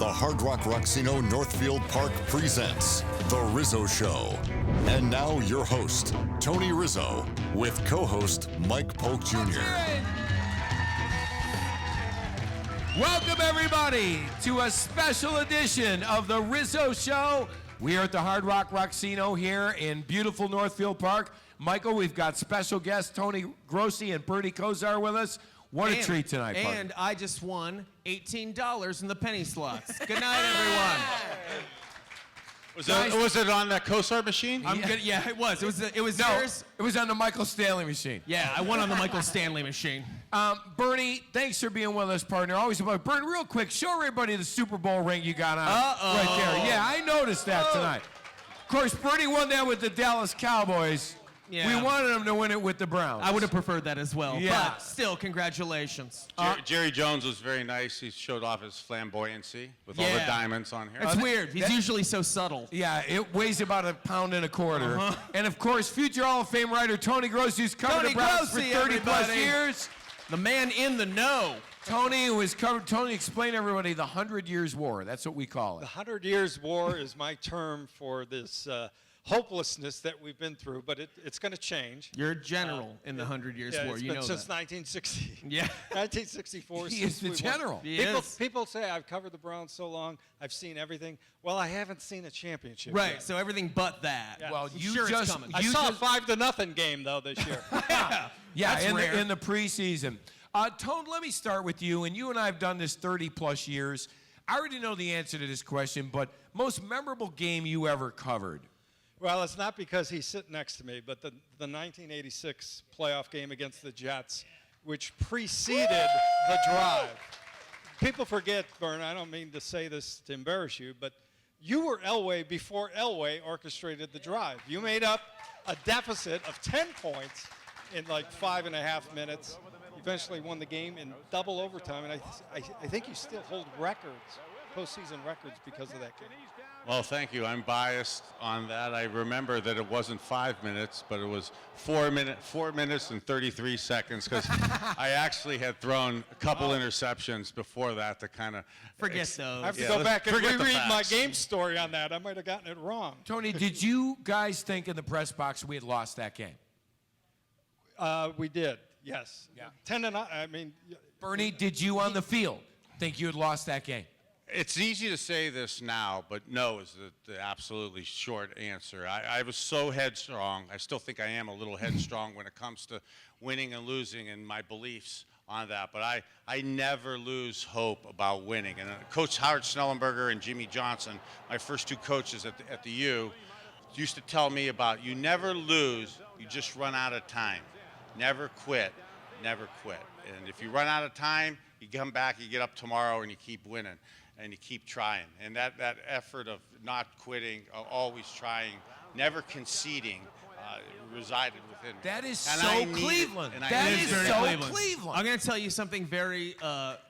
the Hard Rock Roxino Northfield Park presents The Rizzo Show. And now your host, Tony Rizzo, with co-host Mike Polk Jr. Welcome, everybody, to a special edition of The Rizzo Show. We are at the Hard Rock Roxino here in beautiful Northfield Park. Michael, we've got special guests Tony Grossi and Bernie Kosar with us. What a treat tonight, partner. And I just won $18 in the penny slots. Good night, everyone. Was it on that Kosar machine? Yeah, it was. It was No, yours. it was on the Michael Stanley machine. Yeah, I won on the Michael Stanley machine. Bernie, thanks for being with us, partner. Always about Bernie, real quick, show everybody the Super Bowl ring you got on right there. Yeah, I noticed that tonight. Of course, Bernie won that with the Dallas Cowboys. Yeah. We wanted him to win it with the Browns. I would have preferred that as well. Yeah. But still, congratulations. Jerry Jones was very nice. He showed off his flamboyancy with all the diamonds on here. That's weird. He's usually so subtle. Yeah, it weighs about 1.25 pounds. And of course, future Hall of Fame writer Tony Grossi, who's covered the Browns for 30 plus years. The man in the know. Tony, who has covered, Tony, explain to everybody the 100 Years' War. That's what we call it. The 100 Years' War is my term for this hopelessness that we've been through, but it's going to change. You're a general in the 100 Years' War. It's you been know since that. 1960. Yeah. 1964. He is the general. People say I've covered the Browns so long, I've seen everything. Well, I haven't seen a championship. Right, yet. so everything but that. Yeah. Well, I'm you sure just it's coming. I saw a 5-0 game though this year. Yeah, That's in rare. the preseason. Tone, let me start with you, and you and I have done this 30 plus years. I already know the answer to this question, but most memorable game you ever covered? Well, it's not because he's sitting next to me, but the 1986 playoff game against the Jets, which preceded the drive. People forget, Bern, I don't mean to say this to embarrass you, but you were Elway before Elway orchestrated the drive. You made up a deficit of 10 points in like 5.5 minutes. You eventually won the game in double overtime, and I think you still hold records, postseason records, because of that game. Well, thank you. I'm biased on that. I remember that it wasn't 5 minutes, but it was 4 minutes and 33 seconds, because I actually had thrown a couple interceptions before that to kind of Forget those. I have to go back and forget the reread my facts. game story on that. I might have gotten it wrong. Tony, did you guys think in the press box we had lost that game? We did, yes. Yeah. 10-9. I mean, Bernie, did you on the field think you had lost that game? It's easy to say this now, but no is the absolutely short answer. I was so headstrong. I still think I am a little headstrong when it comes to winning and losing and my beliefs on that. But I never lose hope about winning. And Coach Howard Snellenberger and Jimmy Johnson, my first two coaches at the U, used to tell me about you never lose, you just run out of time. Never quit, never quit. And if you run out of time, you come back, you get up tomorrow, and you keep winning. And you keep trying. And that effort of not quitting, always trying, never conceding, resided within me. That is And so I need it, Cleveland. and I That need is it. so Cleveland. I'm going to tell you something very,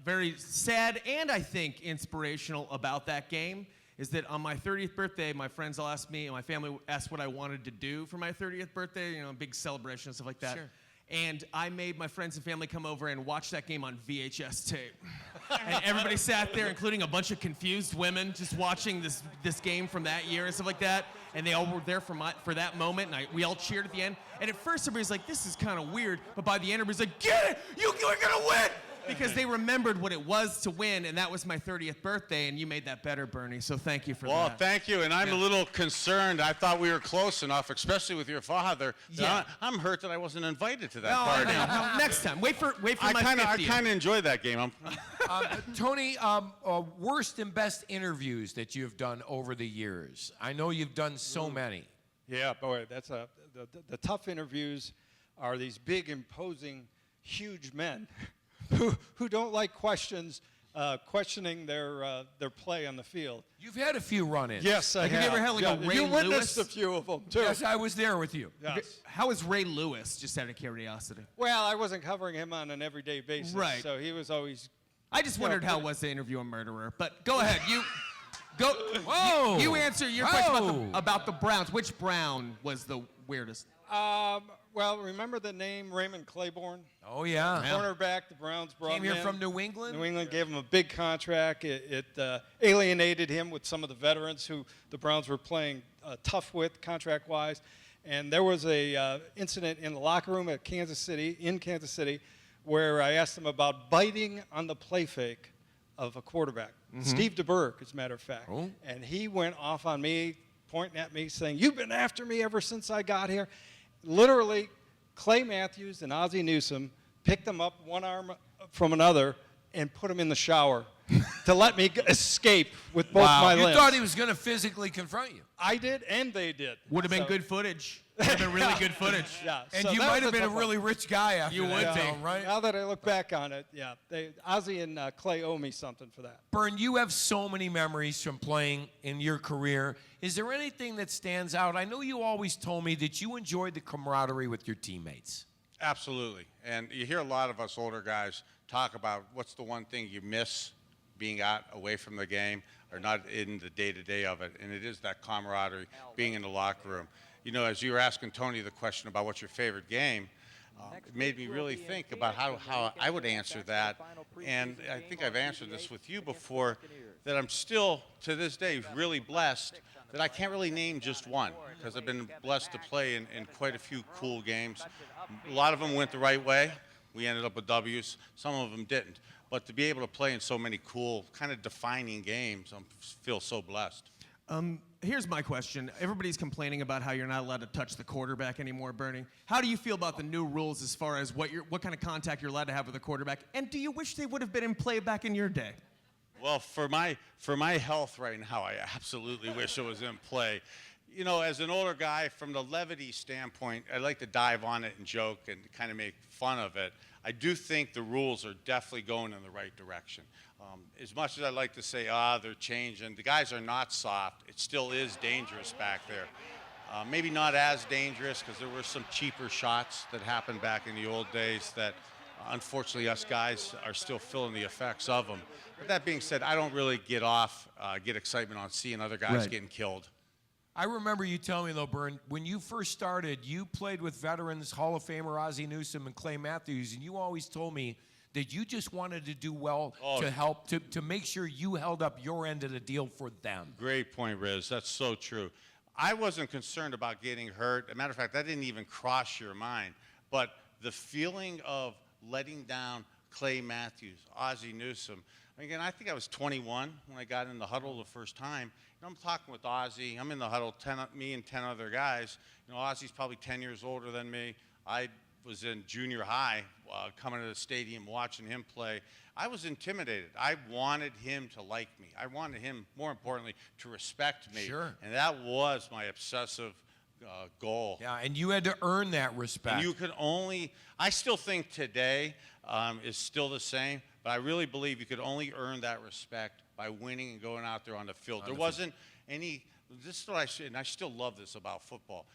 very sad and I think inspirational about that game. Is that on my 30th birthday, my friends all asked me, and my family asked what I wanted to do for my 30th birthday, you know, big celebration and stuff like that. Sure. And I made my friends and family come over and watch that game on VHS tape. And everybody sat there, including a bunch of confused women, just watching this game from that year and stuff like that. And they all were there for that moment, and we all cheered at the end. And at first, everybody's like, this is kind of weird. But by the end, everybody's like, get it! You're going to win! Because they remembered what it was to win, and that was my 30th birthday, and you made that better, Bernie, so thank you for that. Well, thank you, and I'm a little concerned. I thought we were close enough, especially with your father. Yeah. I'm hurt that I wasn't invited to that No, party. no, next time. Wait for my 50th. I kind of enjoyed that game. Tony, worst and best interviews that you've done over the years. I know you've done so many. Yeah, boy, that's the tough interviews are these big, imposing, huge men who don't like questioning their play on the field. You've had a few run-ins. Yes, I Like, have have. you ever had, like, a Ray You witnessed Lewis? a few of them, too. Yes, I was there with you. Yes. How is Ray Lewis, just out of curiosity? Well, I wasn't covering him on an everyday basis, Right. so he was always... I just wondered how it was to interview a murderer. But go ahead. Whoa! You answer your Whoa. question about the Browns. Which Brown was the weirdest? Well, remember the name Raymond Claiborne? Oh, yeah. Cornerback, the Browns brought Came him here in. from New England? New England gave him a big contract. It alienated him with some of the veterans who the Browns were playing tough with contract-wise. And there was a incident in the locker room in Kansas City, where I asked him about biting on the play fake of a quarterback. Steve DeBerg, as a matter of fact. Oh. And he went off on me, pointing at me, saying, "You've been after me ever since I got here." Literally, Clay Matthews and Ozzie Newsome picked them up one arm from another and put them in the shower to let me escape with both my You limbs. thought he was going to physically confront you. I did, and they did. Would have been So- good footage. Would have been really good footage. Yeah, And so you that might was have been a tough one. really rich guy after You that, would be. Tom, right? Now that I look back on it, yeah, Ozzie and Clay owe me something for that. Bern, you have so many memories from playing in your career. Is there anything that stands out? I know you always told me that you enjoyed the camaraderie with your teammates. Absolutely. And you hear a lot of us older guys talk about what's the one thing you miss being out away from the game or not in the day-to-day of it, and it is that camaraderie, being in the locker room. You know, as you were asking Tony the question about what's your favorite game, it made me really think about how I would answer that. And I think I've answered this with you before, that I'm still, to this day, really blessed that I can't really name just one, because I've been blessed to play in quite a few cool games. A lot of them went the right way. We ended up with W's. Some of them didn't. But to be able to play in so many cool, kind of defining games, I feel so blessed. Here's my question. Everybody's complaining about how you're not allowed to touch the quarterback anymore, Bernie. How do you feel about the new rules as far as what kind of contact you're allowed to have with the quarterback? And do you wish they would have been in play back in your day? Well, for my health right now, I absolutely wish it was in play. You know, as an older guy, from the levity standpoint, I like to dive on it and joke and kind of make fun of it. I do think the rules are definitely going in the right direction. As much as I like to say, they're changing, the guys are not soft. It still is dangerous back there. Maybe not as dangerous, because there were some cheaper shots that happened back in the old days that unfortunately us guys are still feeling the effects of them. But that being said, I don't really get excitement on seeing other guys getting killed. I remember you telling me, though, Bern, when you first started, you played with veterans, Hall of Famer Ozzie Newsome and Clay Matthews, and you always told me that you just wanted to do well to help, to make sure you held up your end of the deal for them. Great point, Riz. That's so true. I wasn't concerned about getting hurt. As a matter of fact, that didn't even cross your mind. But the feeling of letting down Clay Matthews, Ozzie Newsome. Again, I think I was 21 when I got in the huddle the first time. You know, I'm talking with Ozzie. I'm in the huddle, me and 10 other guys. You know, Ozzie's probably 10 years older than me. I was in junior high, coming to the stadium, watching him play. I was intimidated. I wanted him to like me. I wanted him, more importantly, to respect me. Sure. And that was my obsessive goal. Yeah, and you had to earn that respect. And you could only, I still think today is still the same, but I really believe you could only earn that respect by winning and going out there on the field. There wasn't any, this is what I say, and I still love this about football.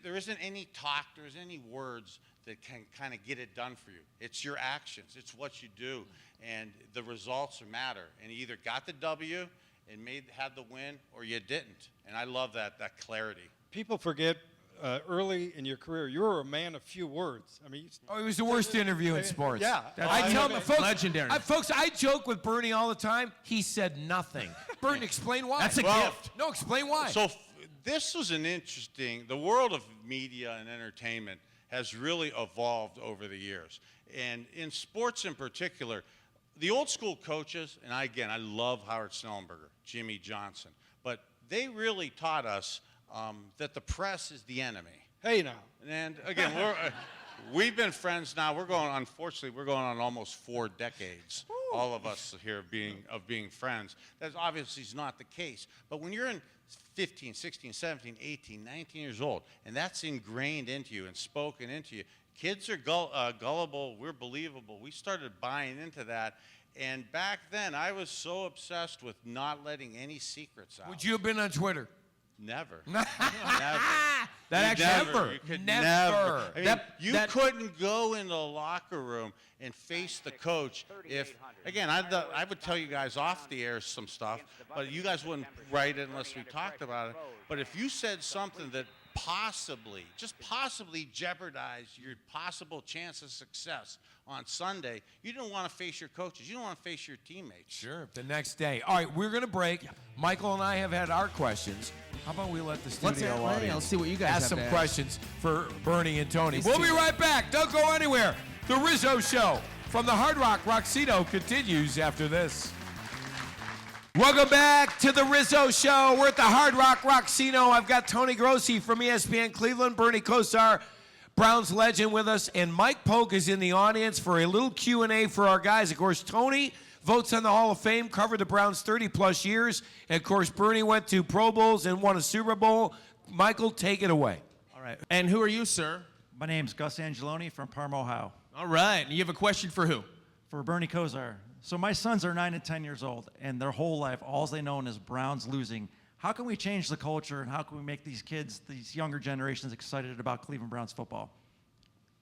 There isn't any talk, there isn't any words that can kind of get it done for you. It's your actions, it's what you do, and the results matter. And you either got the W and had the win, or you didn't. And I love that clarity. People forget early in your career, you were a man of few words. I mean, it was the worst interview in sports. Yeah. I tell them, folks, legendary. Folks, I joke with Bernie all the time. He said nothing. Bernie, explain why. That's a gift. No, explain why. So this was an interesting, the world of media and entertainment has really evolved over the years. And in sports in particular, the old school coaches, and I love Howard Snellenberger, Jimmy Johnson, but they really taught us that the press is the enemy. hey now. And again, we've been friends now. Unfortunately, we're going on almost 4 decades. Woo. All of us here being friends. That obviously is not the case. But when you're in 15, 16, 17, 18, 19 years old, and that's ingrained into you and spoken into you, kids are gullible, we're believable. We started buying into that. And back then, I was so obsessed with not letting any secrets out. Would you have been on Twitter? Never. That Never. actually You could never. never. I mean, That- you that- couldn't go in the locker room and face the coach if, again, I would tell you guys off the air some stuff, but you guys wouldn't write it unless we talked about it. But if you said something that possibly, just possibly jeopardize your possible chance of success on Sunday, you don't want to face your coaches. You don't want to face your teammates. Sure, the next day. All right, we're going to break. Michael and I have had our questions. How about we let the studio audience let's see what you guys ask have some to ask. questions for Bernie and Tony. These We'll two. be right back. Don't go anywhere. The Rizzo Show from the Hard Rock Rocksino continues after this. Welcome back to the Rizzo Show. We're at the Hard Rock Rocksino. I've got Tony Grossi from ESPN Cleveland, Bernie Kosar, Browns legend with us, and Mike Polk is in the audience for a little Q&A for our guys. Of course, Tony votes on the Hall of Fame, covered the Browns 30-plus years. And, of course, Bernie went to Pro Bowls and won a Super Bowl. Michael, take it away. All right. And who are you, sir? My name's Gus Angeloni from Parma, Ohio. All right. And you have a question for who? For Bernie Kosar. So my sons are 9 and 10 years old, and their whole life, all they know is Browns losing. How can we change the culture, and how can we make these kids, these younger generations, excited about Cleveland Browns football?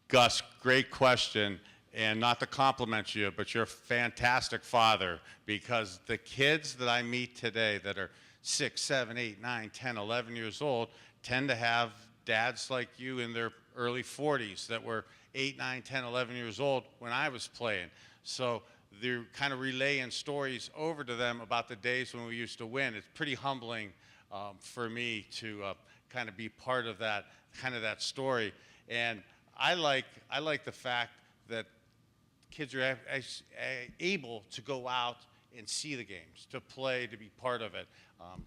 Gus, great question. And not to compliment you, but you're a fantastic father, because the kids that I meet today that are 6, 7, 8, 9, 10, 11 years old tend to have dads like you in their early 40s that were 8, 9, 10, 11 years old when I was playing. So they're kind of relaying stories over to them about the days when we used to win. It's pretty humbling for me to kind of be part of that, that story. And I like the fact that kids are able to go out and see the games, to play, to be part of it.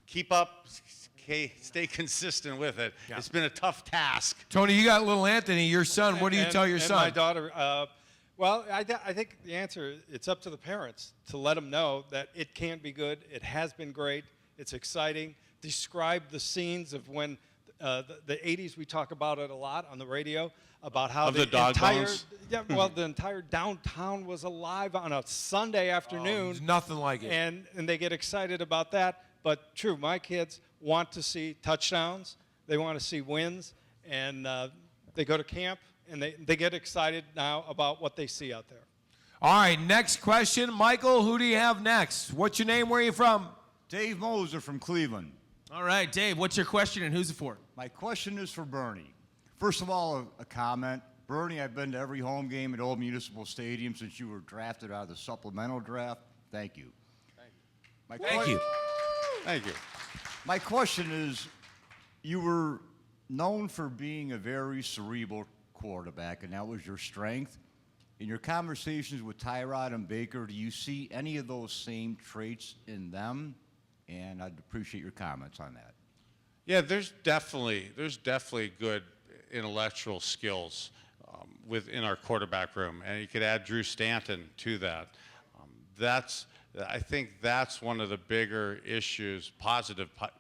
Keep up, stay consistent with it. Yeah. It's been a tough task. Tony, you got little Anthony, your son. What do you tell your son? My daughter, well, I think the answer, it's up to the parents to let them know that it can be good. It has been great. It's exciting. Describe the scenes of when the 80s, we talk about it a lot on the radio, about how the entire downtown was alive on a Sunday afternoon. There's nothing like it. And they get excited about that. But true, my kids want to see touchdowns. They want to see wins. And they go to camp, and they get excited now about what they see out there. All right, next question. Michael, who do you have next? What's your name? Where are you from? Dave Moser from Cleveland. All right, Dave, what's your question and who's it for? My question is for Bernie. First of all, a comment. Bernie, I've been to every home game at Old Municipal Stadium since you were drafted out of the supplemental draft. Thank you. Thank you. Thank you. My question is, you were known for being a very cerebral quarterback, and that was your strength. In your conversations with Tyrod and Baker, do you see any of those same traits in them? And I'd appreciate your comments on that. Yeah, there's definitely good intellectual skills within our quarterback room, and you could add Drew Stanton to that. I think that's one of the bigger issues,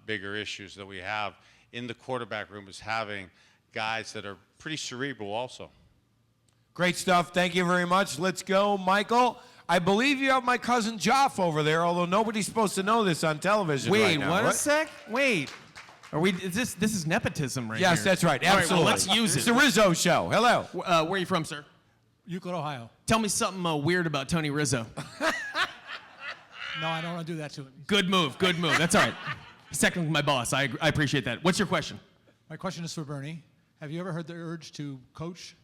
bigger issues that we have in the quarterback room, is having guys that are pretty cerebral also. Great stuff. Thank you very much. Let's go, Michael. I believe you have my cousin Joff over there, although nobody's supposed to know this on television. Wait, right now. what? A sec? Wait. Are we? This is nepotism right Yes, here. that's right. All Absolutely. right, well, let's use It's it. the Rizzo Show. Hello. Where are you from, sir? Euclid, Ohio. Tell me something weird about Tony Rizzo. No, I don't want to do that to him. Good move. That's all right. Second, my boss. I appreciate that. What's your question? My question is for Bernie. Have you ever heard the urge to coach?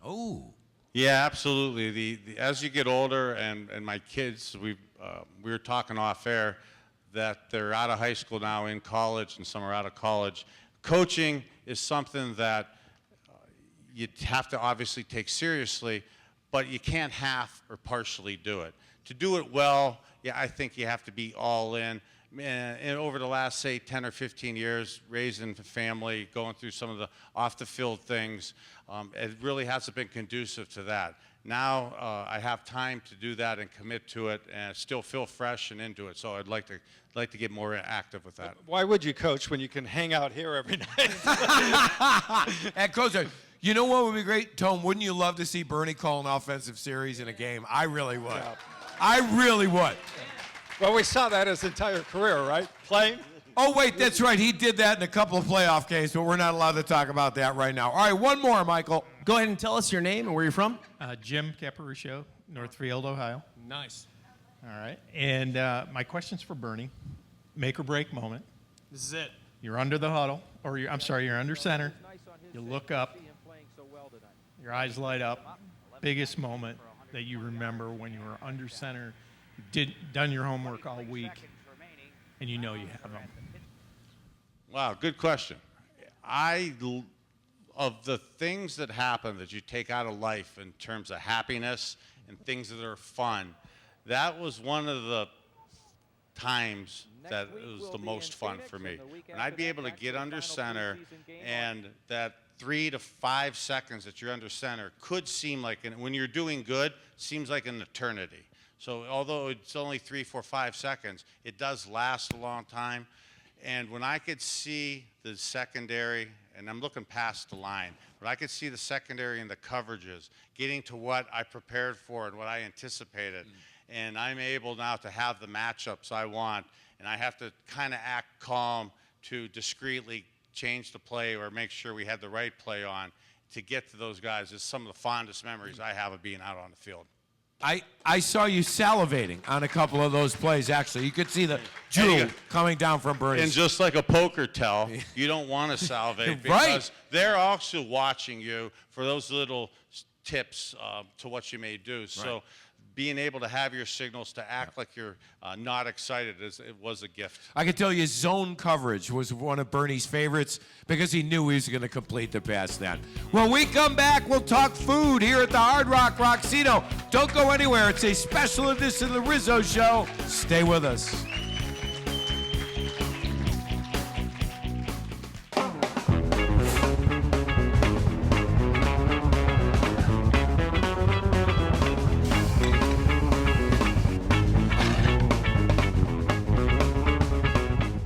Oh. Yeah, absolutely. As you get older, and my kids, we were talking off air that they're out of high school now, in college, and some are out of college. Coaching is something that you have to obviously take seriously, but you can't half or partially do it. To do it well, yeah, I think you have to be all in. And over the last, say, 10 or 15 years, raising a family, going through some of the off-the-field things, it really hasn't been conducive to that. Now I have time to do that and commit to it, and still feel fresh and into it. So I'd like to get more active with that. Why would you coach when you can hang out here every night? And Kosar, you know what would be great, Tone? Wouldn't you love to see Bernie call an offensive series in a game? I really would. Yeah. I really would. Well, we saw that his entire career, right? Playing. Oh, wait, that's right. He did that in a couple of playoff games, but we're not allowed to talk about that right now. All right, one more, Michael. Go ahead and tell us your name and where you're from. Jim Caparuccio, Northfield, Ohio. Nice. All right. And my question's for Bernie. Make or break moment. This is it. You're under the huddle, or you're under center. You look up, your eyes light up. Biggest moment that you remember when you were under center, done your homework all week, and you know you have them. Wow, good question. Of the things that happen that you take out of life in terms of happiness and things that are fun, that was one of the times that it was the most fun for me. And I'd be able to get under center, and that 3 to 5 seconds that you're under center could seem like, when you're doing good, seems like an eternity. So although it's only 3, 4, 5 seconds, it does last a long time. And when I could see the secondary, and I'm looking past the line, but I could see the secondary and the coverages getting to what I prepared for and what I anticipated. And I'm able now to have the matchups I want, and I have to kind of act calm to discreetly change the play or make sure we had the right play on to get to those guys. Is some of the fondest memories I have of being out on the field. I saw you salivating on a couple of those plays, actually. You could see the drool coming down from Bernie. And just like a poker tell, you don't want to salivate because they're also watching you for those little tips to what you may do. So being able to have your signals to act like you're not excited, it was a gift. I can tell you zone coverage was one of Bernie's favorites because he knew he was going to complete the pass then. When we come back, we'll talk food here at the Hard Rock Rocksino. Don't go anywhere. It's a special edition of the Rizzo Show. Stay with us.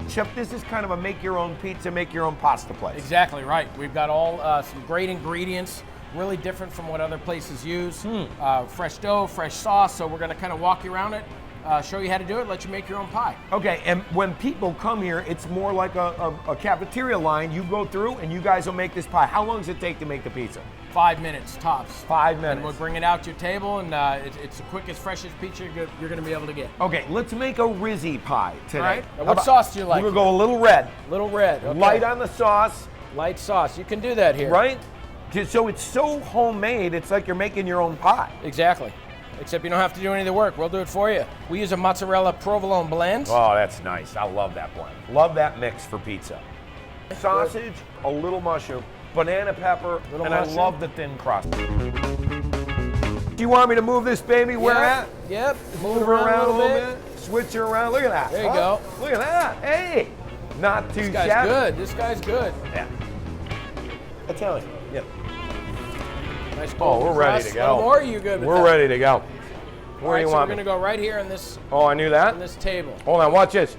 Chef, this is kind of a make-your-own pizza, make-your-own pasta place. Exactly right. We've got all some great ingredients, really different from what other places use. Fresh dough, fresh sauce, so we're going to kind of walk you around it, show you how to do it, let you make your own pie. Okay, and when people come here, it's more like a cafeteria line. You go through and you guys will make this pie. How long does it take to make the pizza? 5 minutes, tops. 5 minutes. And we'll bring it out to your table, and it's the quickest, freshest pizza you're going to be able to get. Okay, let's make a Rizzy pie today. All right. Now, what sauce do you like? We're going to go a little red. Little red. Okay. Light on the sauce. Light sauce. You can do that here. Right? So it's so homemade, it's like you're making your own pie. Exactly. Except you don't have to do any of the work. We'll do it for you. We use a mozzarella provolone blend. Oh, that's nice. I love that blend. Love that mix for pizza. Sausage, a little mushroom, banana pepper, and mushroom. I love the thin crust. Do you want me to move this baby where at? Yep. Move her around a little bit. Switch her around. Look at that. There you go. Look at that. Hey, not too shabby. This guy's good. This guy's good. Yeah. Italian. Yep. Nice we're ready to go. More, you good with We're that? ready to go. Where do you want we're going to go right here on this. Oh, I knew that. On this table. Hold on, watch this.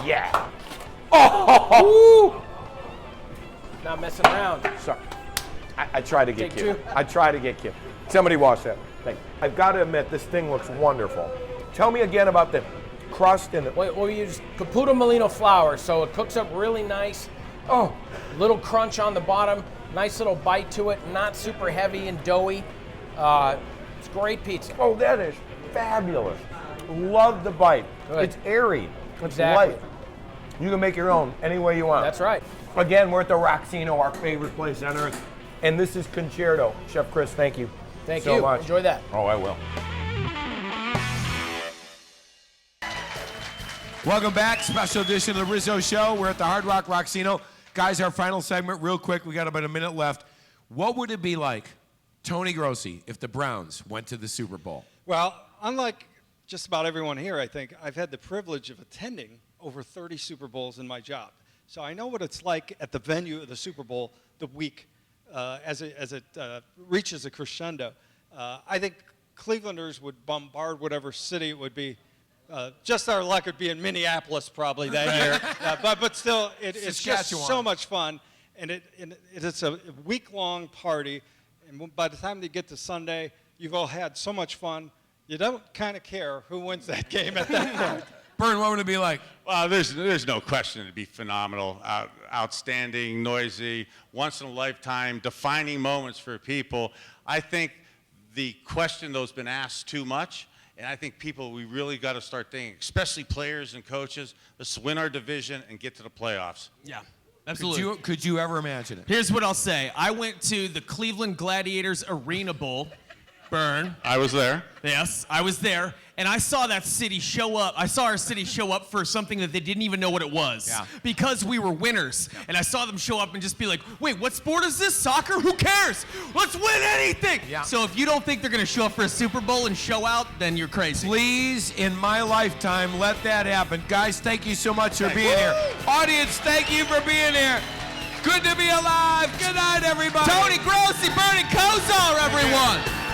Yeah. Oh. Not messing around. Sorry. I tried to get Take cute. two. I tried to get cute. Somebody wash that. Thank you. I've got to admit, this thing looks wonderful. Tell me again about the crust and the... Well, we use Caputo Molino flour, so it cooks up really nice. Oh, little crunch on the bottom. Nice little bite to it. Not super heavy and doughy. It's great pizza. Oh, that is fabulous. Love the bite. Good. It's airy. It's Exactly. light. You can make your own any way you want. That's right. Again, we're at the Rocksino, our favorite place on earth. And this is Concerto. Chef Chris, thank you. Thank so you. much. Enjoy that. Oh, I will. Welcome back. Special edition of the Rizzo Show. We're at the Hard Rock Rocksino. Guys, our final segment, real quick. We got about a minute left. What would it be like, Tony Grossi, if the Browns went to the Super Bowl? Well, unlike just about everyone here, I think, I've had the privilege of attending over 30 Super Bowls in my job. So I know what it's like at the venue of the Super Bowl the week as it reaches a crescendo. I think Clevelanders would bombard whatever city it would be. Just our luck would be in Minneapolis probably that year. But still, it's just so much fun. And it's a week-long party. And by the time they get to Sunday, you've all had so much fun. You don't kind of care who wins that game at that point. Bern, what would it be like? Well, there's no question it'd be phenomenal, outstanding, noisy, once-in-a-lifetime, defining moments for people. I think the question, though, has been asked too much, And I think we really got to start thinking, especially players and coaches, let's win our division and get to the playoffs. Yeah, absolutely. Could you ever imagine it? Here's what I'll say. I went to the Cleveland Gladiators Arena Bowl. Burn. I was there. Yes, I was there, and I saw that city show up. I saw our city show up for something that they didn't even know what it was. Yeah. Because we were winners. Yeah. And I saw them show up and just be like, wait, what sport is this? Soccer? Who cares? Let's win anything! Yeah. So if you don't think they're going to show up for a Super Bowl and show out, then you're crazy. Please, in my lifetime, let that happen. Guys, thank you so much for being here. Audience, thank you for being here. Good to be alive. Good night, everybody. Tony Grossi, Bernie Kosar, everyone.